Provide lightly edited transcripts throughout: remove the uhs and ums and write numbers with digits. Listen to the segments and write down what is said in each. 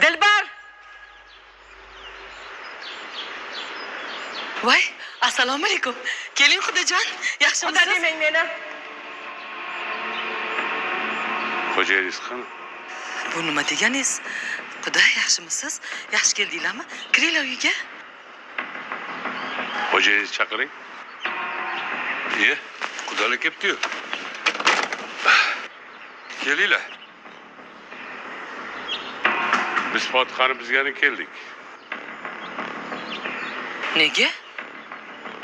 Dilbar. Voy, assalomu alaykum. Keling Xudojon, yaxshimisiz? Xudo demang meni. Xo'jayingiz qani? Bu nima deganingiz? Xudo, yaxshimisiz? Yaxshi keldinglarmi? Kiringlar uyga. Xo'jayingizni chaqiring. Xudolar kelibdi-yu. Kelinglar. Biz Fotihani bizgani keldik. Nega?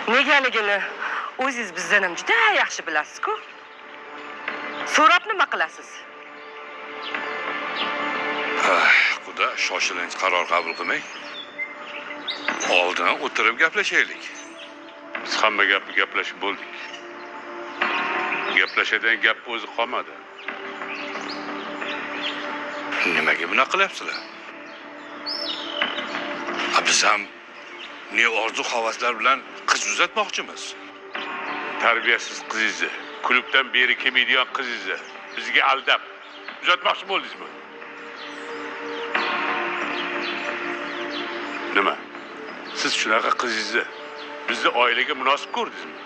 Negaligini o'zingiz bizdan ham juda yaxshi bilasiz-ku. So'rab nima qilasiz? Xudo, shoshilinch qaror qabul qilmang. Oldin o'tirib gaplashaylik. Biz hamma gapni gaplashib bo'ldik. Gaplashadigan gap o'zi qolmadi. Nimaga bunaqa qilyapsizlar? Biz ham ne orzu-havaslar bilan qiz uzatmoqchimiz. Tarbiyasiz qizingizni, klubdan beri kelmaydigan qizingizni bizga aldab uzatmoqchi bo'ldingizmi? Nima? Siz shunaqa qizingizni bizni oilaga munosib ko'rdingizmi?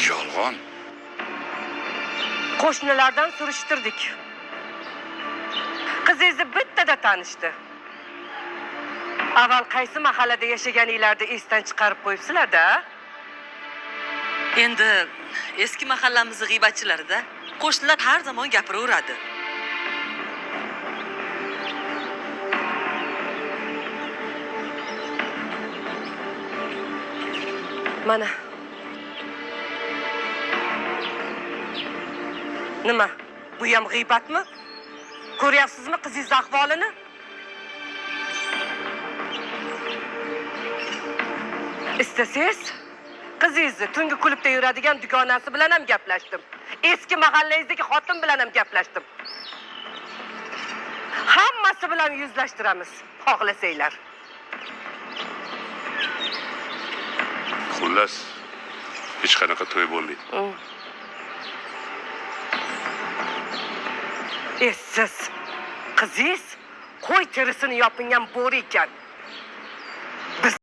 Yolg'on. Qo'shnilardan surishtirdik. Qizingizni bittada tanishdi. Avval qaysi mahallada yashaganinglarni esdan chiqarib qo'yibsizlar-da? Endi eski mahallamizning g'iybatchilarida qo'shnilar har zamon gapiraveradi. Mana. Nima? Bu ham g'iybatmi? Ko'ryapsizmi qizingiz ahvolini? Istasangiz, qizingizni tungi klubda yuradigan dugonasi bilan ham gaplashdim. Eski mahallangizdagi xotin bilan ham gaplashdim. Hammasi bilan yuzlashtiramiz, xohlasanglar. Xullas, hech qanaqa to'y bo'lmaydi. Siz qizingiz qo'y terisini yopingan bo'ri ekan.